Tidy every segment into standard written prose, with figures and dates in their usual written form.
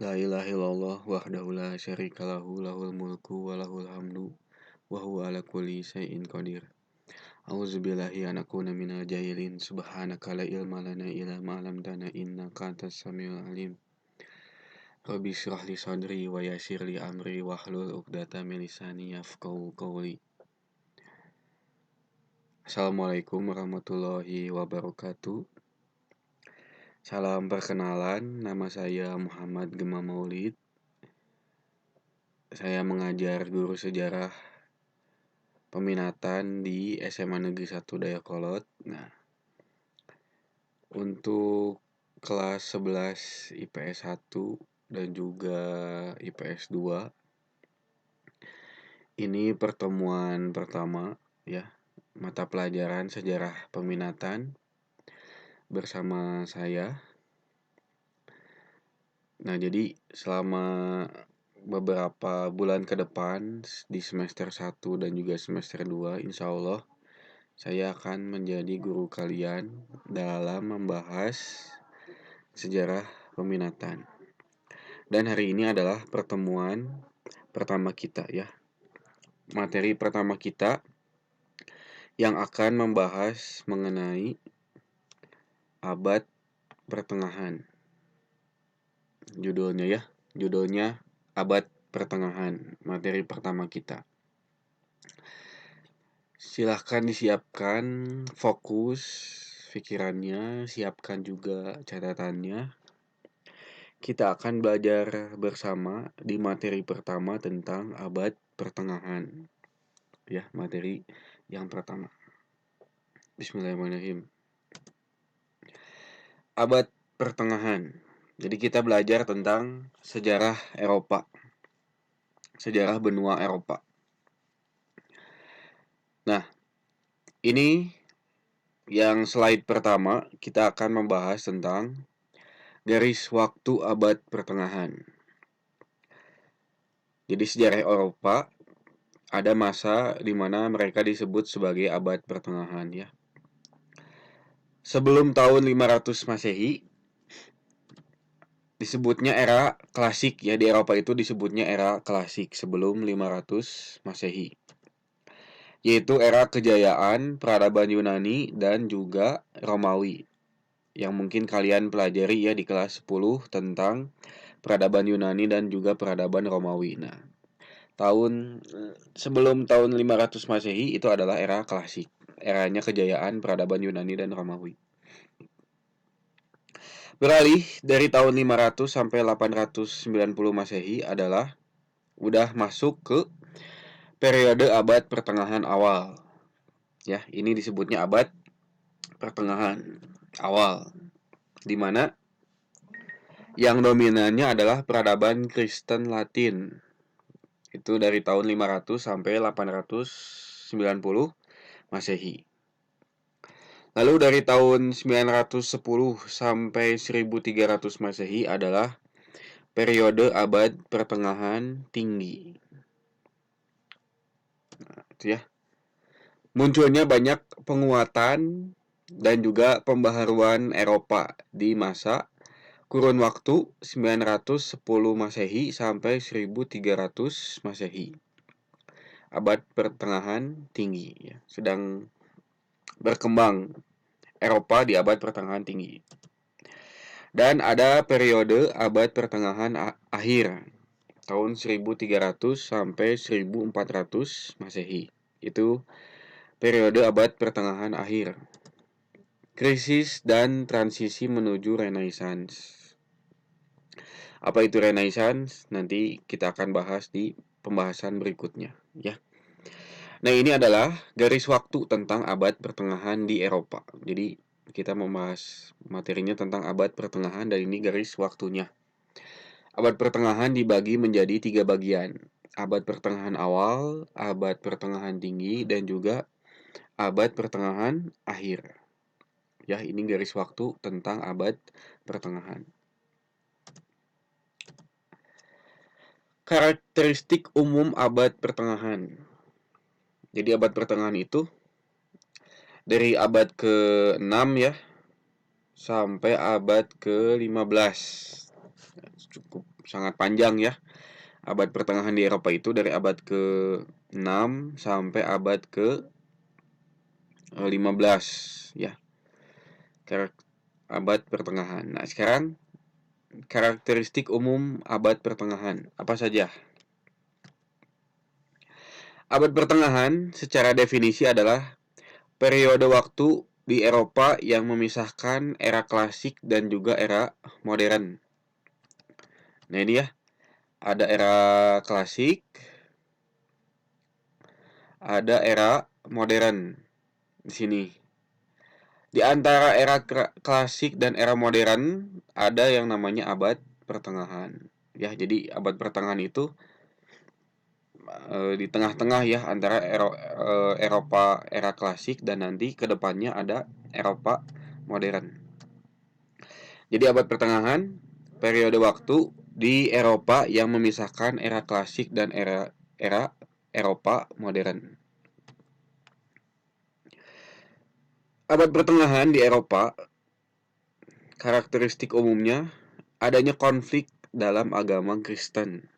La ilaha illallah wahdahu la syarika lahu lahul mulku wa lahul hamdu wa huwa ala kulli syai'in qadir. A'udzubillahi an akuna minal jahilin. Subhanaka la ilma lana illa ma 'allamtana innaka antas samiul alim. Rabbi shrah li sadri wa yassir li amri wahlul 'uqdatam min lisani yafqahu qawli. Assalamualaikum warahmatullahi wabarakatuh. Salam perkenalan, nama saya Muhammad Gema Maulid. Saya mengajar guru sejarah peminatan di SMA Negeri 1 Dayakolot. Nah, untuk kelas 11 IPS 1 dan juga IPS 2, ini pertemuan pertama ya, mata pelajaran sejarah peminatan bersama saya. Nah, jadi selama beberapa bulan ke depan di semester 1 dan juga semester 2, insya Allah saya akan menjadi guru kalian dalam membahas sejarah peminatan. Dan hari ini adalah pertemuan pertama kita ya. Materi pertama kita yang akan membahas mengenai abad pertengahan. Judulnya abad pertengahan, materi pertama kita. Silahkan disiapkan fokus pikirannya, siapkan juga catatannya. Kita akan belajar bersama di materi pertama tentang abad pertengahan. Ya, materi yang pertama. Bismillahirrahmanirrahim. Abad pertengahan. Jadi kita belajar tentang sejarah Eropa. Sejarah benua Eropa. Nah, ini yang slide pertama kita akan membahas tentang garis waktu abad pertengahan. Jadi sejarah Eropa ada masa di mana mereka disebut sebagai abad pertengahan ya. Sebelum tahun 500 Masehi disebutnya era klasik ya, di Eropa itu disebutnya era klasik sebelum 500 Masehi. Yaitu era kejayaan peradaban Yunani dan juga Romawi. Yang mungkin kalian pelajari ya di kelas 10 tentang peradaban Yunani dan juga peradaban Romawi. Nah, sebelum tahun 500 Masehi itu adalah era klasik, eranya kejayaan peradaban Yunani dan Romawi. Beralih dari tahun 500 sampai 890 Masehi adalah udah masuk ke periode abad pertengahan awal. Ya, ini disebutnya abad pertengahan awal, di mana yang dominannya adalah peradaban Kristen Latin. Itu dari tahun 500 sampai 890 Masehi. Lalu dari tahun 910 sampai 1300 Masehi adalah periode abad pertengahan tinggi. Nah, itu ya. Munculnya banyak penguatan dan juga pembaharuan Eropa di masa kurun waktu 910 Masehi sampai 1300 Masehi. Abad pertengahan tinggi ya, sedang berkembang Eropa di abad pertengahan tinggi. Dan ada periode abad pertengahan akhir tahun 1300 sampai 1400 Masehi. Itu periode abad pertengahan akhir. Krisis dan transisi menuju Renaissance. Apa itu Renaissance? Nanti kita akan bahas di pembahasan berikutnya ya. Nah, ini adalah garis waktu tentang abad pertengahan di Eropa. Jadi kita membahas materinya tentang abad pertengahan dan ini garis waktunya. Abad pertengahan dibagi menjadi 3 bagian. Abad pertengahan awal, abad pertengahan tinggi, dan juga abad pertengahan akhir. Ya, ini garis waktu tentang abad pertengahan. Karakteristik umum abad pertengahan. Jadi abad pertengahan itu dari abad ke-6 ya sampai abad ke-15. Cukup sangat panjang ya. Abad pertengahan di Eropa itu dari abad ke-6 sampai abad ke-15 ya. Abad pertengahan. Nah, sekarang karakteristik umum abad pertengahan apa saja? Abad pertengahan secara definisi adalah periode waktu di Eropa yang memisahkan era klasik dan juga era modern. Nah, ini ya, ada era klasik, ada era modern di sini. Di antara era klasik dan era modern ada yang namanya abad pertengahan. Ya, jadi abad pertengahan itu di tengah-tengah ya antara Eropa era klasik dan nanti kedepannya ada Eropa modern. Jadi abad pertengahan periode waktu di Eropa yang memisahkan era klasik dan era Eropa modern. Abad pertengahan di Eropa, karakteristik umumnya adanya konflik dalam agama Kristen,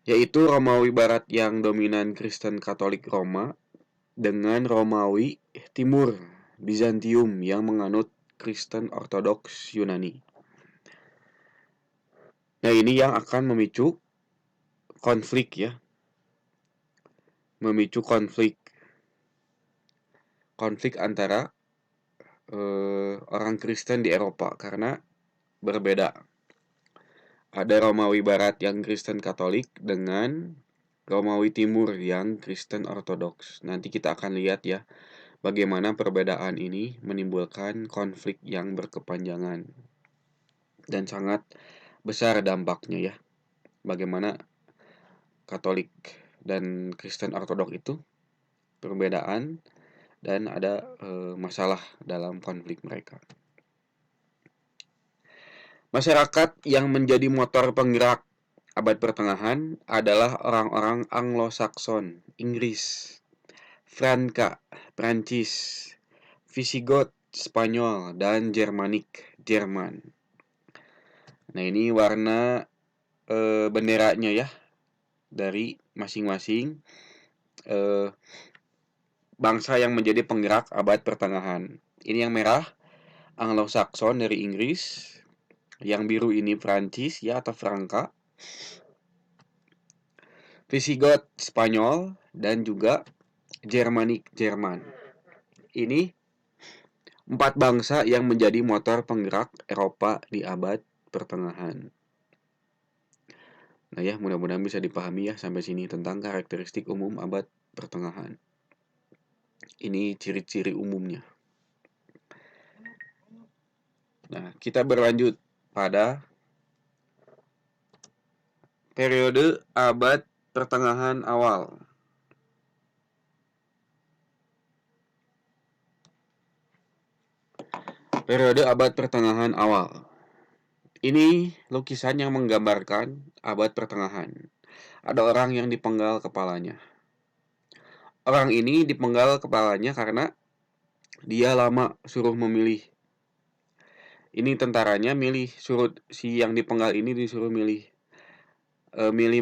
yaitu Romawi Barat yang dominan Kristen Katolik Roma dengan Romawi Timur Bizantium yang menganut Kristen Ortodoks Yunani. Nah, ini yang akan memicu konflik ya. Memicu konflik antara orang Kristen di Eropa karena berbeda. Ada Romawi Barat yang Kristen Katolik dengan Romawi Timur yang Kristen Ortodoks. Nanti kita akan lihat ya bagaimana perbedaan ini menimbulkan konflik yang berkepanjangan dan sangat besar dampaknya ya. Bagaimana Katolik dan Kristen Ortodoks itu perbedaan dan ada masalah dalam konflik mereka. Masyarakat yang menjadi motor penggerak abad pertengahan adalah orang-orang Anglo-Sakson, Inggris, Franka, Prancis, Visigoth, Spanyol, dan Germanik, Jerman. Nah, ini warna benderanya ya dari masing-masing bangsa yang menjadi penggerak abad pertengahan. Ini yang merah Anglo-Sakson dari Inggris, yang biru ini Prancis ya atau Franka, Visigoth Spanyol, dan juga Germanik Jerman. Ini 4 bangsa yang menjadi motor penggerak Eropa di abad pertengahan. Nah ya, mudah-mudahan bisa dipahami ya sampai sini tentang karakteristik umum abad pertengahan. Ini ciri-ciri umumnya. Nah, kita berlanjut pada periode abad pertengahan awal. Periode abad pertengahan awal. Ini lukisan yang menggambarkan abad pertengahan. Ada orang yang dipenggal kepalanya. Orang ini dipenggal kepalanya karena dia lama suruh memilih. Ini tentaranya si yang dipenggal ini disuruh milih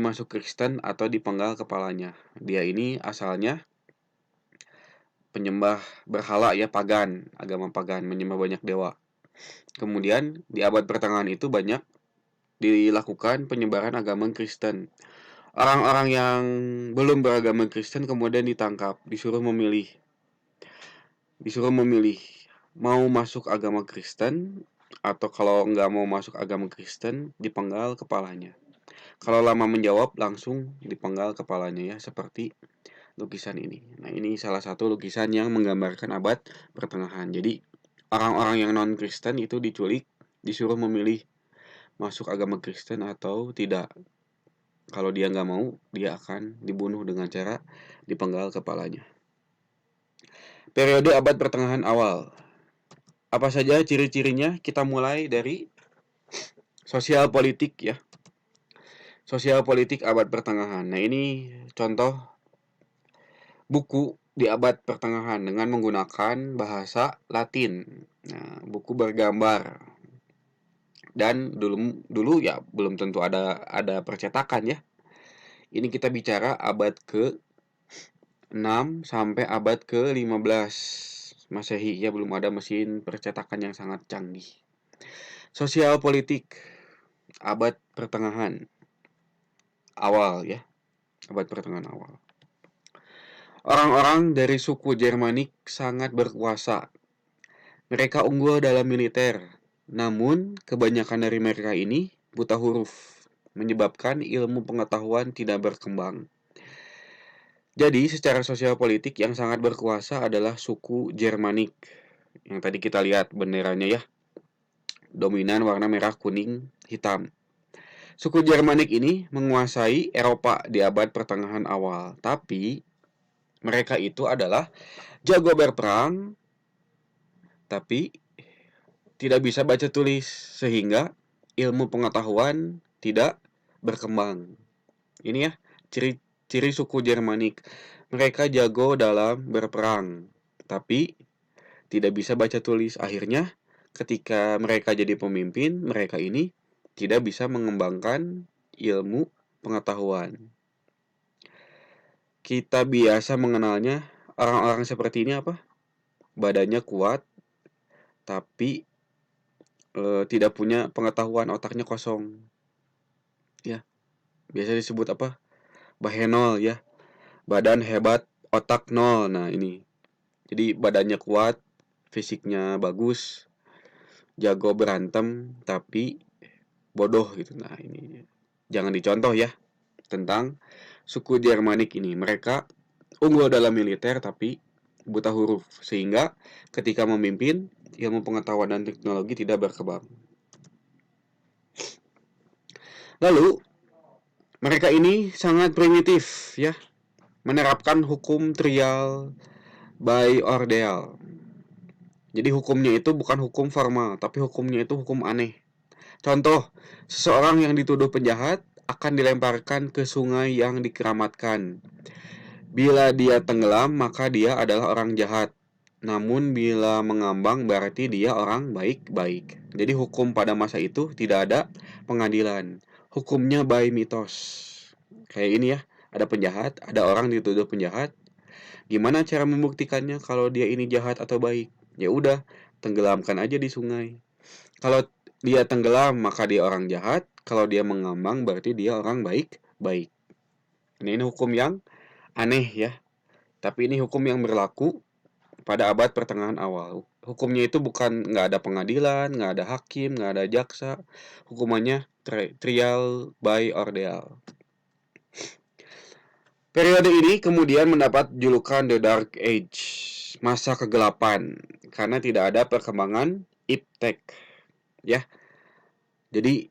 masuk Kristen atau dipenggal kepalanya. Dia ini asalnya penyembah berhala ya, pagan, agama pagan, menyembah banyak dewa. Kemudian di abad pertengahan itu banyak dilakukan penyebaran agama Kristen. Orang-orang yang belum beragama Kristen kemudian ditangkap, disuruh memilih mau masuk agama Kristen atau kalau nggak mau masuk agama Kristen dipenggal kepalanya. Kalau lama menjawab langsung dipenggal kepalanya ya, seperti lukisan ini. Nah, ini salah satu lukisan yang menggambarkan abad pertengahan. Jadi orang-orang yang non Kristen itu diculik, disuruh memilih masuk agama Kristen atau tidak. Kalau dia nggak mau, dia akan dibunuh dengan cara dipenggal kepalanya. Periode abad pertengahan awal. Apa saja ciri-cirinya? Kita mulai dari sosial politik ya. Sosial politik abad pertengahan. Nah, ini contoh buku di abad pertengahan dengan menggunakan bahasa Latin. Nah, buku bergambar Dan dulu ya belum tentu ada percetakan ya. Ini kita bicara abad ke-6 sampai abad ke-15 Masehi ya, belum ada mesin percetakan yang sangat canggih. Sosial politik abad pertengahan awal ya, abad pertengahan awal. Orang-orang dari suku Germanik sangat berkuasa. Mereka unggul dalam militer. Namun, kebanyakan dari mereka ini buta huruf, menyebabkan ilmu pengetahuan tidak berkembang. Jadi, secara sosial politik yang sangat berkuasa adalah suku Germanik. Yang tadi kita lihat benderanya ya, dominan warna merah, kuning, hitam. Suku Germanik ini menguasai Eropa di abad pertengahan awal. Tapi, mereka itu adalah jago berperang, tapi tidak bisa baca tulis, sehingga ilmu pengetahuan tidak berkembang. Ini ya, ciri suku Germanik. Mereka jago dalam berperang, tapi tidak bisa baca tulis. Akhirnya, ketika mereka jadi pemimpin, mereka ini tidak bisa mengembangkan ilmu pengetahuan. Kita biasa mengenalnya orang-orang seperti ini apa? Badannya kuat, tapi tidak punya pengetahuan, otaknya kosong. Ya, biasa disebut apa? Bahenol ya. Badan hebat, otak nol. Nah, ini. Jadi badannya kuat, fisiknya bagus, jago berantem, tapi bodoh gitu. Nah, ini jangan dicontoh ya tentang suku Germanik ini. Mereka unggul dalam militer tapi buta huruf, sehingga ketika memimpin, ilmu pengetahuan dan teknologi tidak berkembang. Lalu, mereka ini sangat primitif ya, menerapkan hukum trial by ordeal. Jadi hukumnya itu bukan hukum formal, tapi hukumnya itu hukum aneh. Contoh, seseorang yang dituduh penjahat akan dilemparkan ke sungai yang dikeramatkan. Bila dia tenggelam, maka dia adalah orang jahat. Namun bila mengambang berarti dia orang baik-baik. Jadi hukum pada masa itu tidak ada pengadilan. Hukumnya by mitos. Kayak ini ya, ada penjahat, ada orang dituduh penjahat. Gimana cara membuktikannya kalau dia ini jahat atau baik? Ya udah, tenggelamkan aja di sungai. Kalau dia tenggelam maka dia orang jahat, kalau dia mengambang berarti dia orang baik-baik. Ini hukum yang aneh ya. Tapi ini hukum yang berlaku pada abad pertengahan awal. Hukumnya itu bukan nggak ada pengadilan, nggak ada hakim, nggak ada jaksa. Hukumannya trial by ordeal. Periode ini kemudian mendapat julukan The Dark Age, masa kegelapan, karena tidak ada perkembangan iptek. Ya, jadi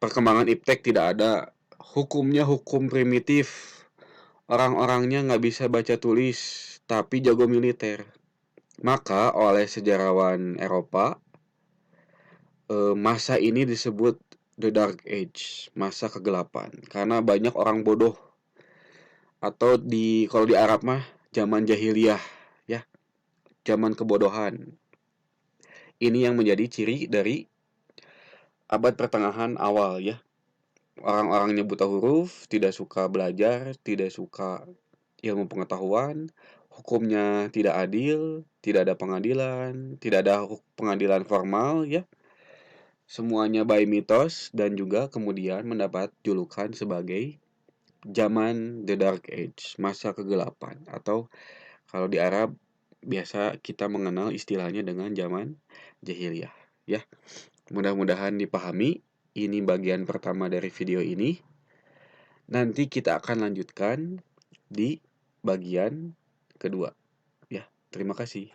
perkembangan iptek tidak ada, hukumnya hukum primitif. Orang-orangnya nggak bisa baca tulis, tapi jago militer. Maka oleh sejarawan Eropa, masa ini disebut The Dark Age, masa kegelapan, karena banyak orang bodoh. Atau kalau di Arab mah zaman jahiliyah, ya, zaman kebodohan. Ini yang menjadi ciri dari abad pertengahan awal ya. Orang-orangnya buta huruf, tidak suka belajar, tidak suka ilmu pengetahuan, hukumnya tidak adil, tidak ada pengadilan, tidak ada pengadilan formal ya. Semuanya by mitos dan juga kemudian mendapat julukan sebagai zaman The Dark Age, masa kegelapan, atau kalau di Arab biasa kita mengenal istilahnya dengan zaman jahiliyah ya. Mudah-mudahan dipahami. Ini bagian pertama dari video ini. Nanti kita akan lanjutkan di bagian kedua. Ya, terima kasih.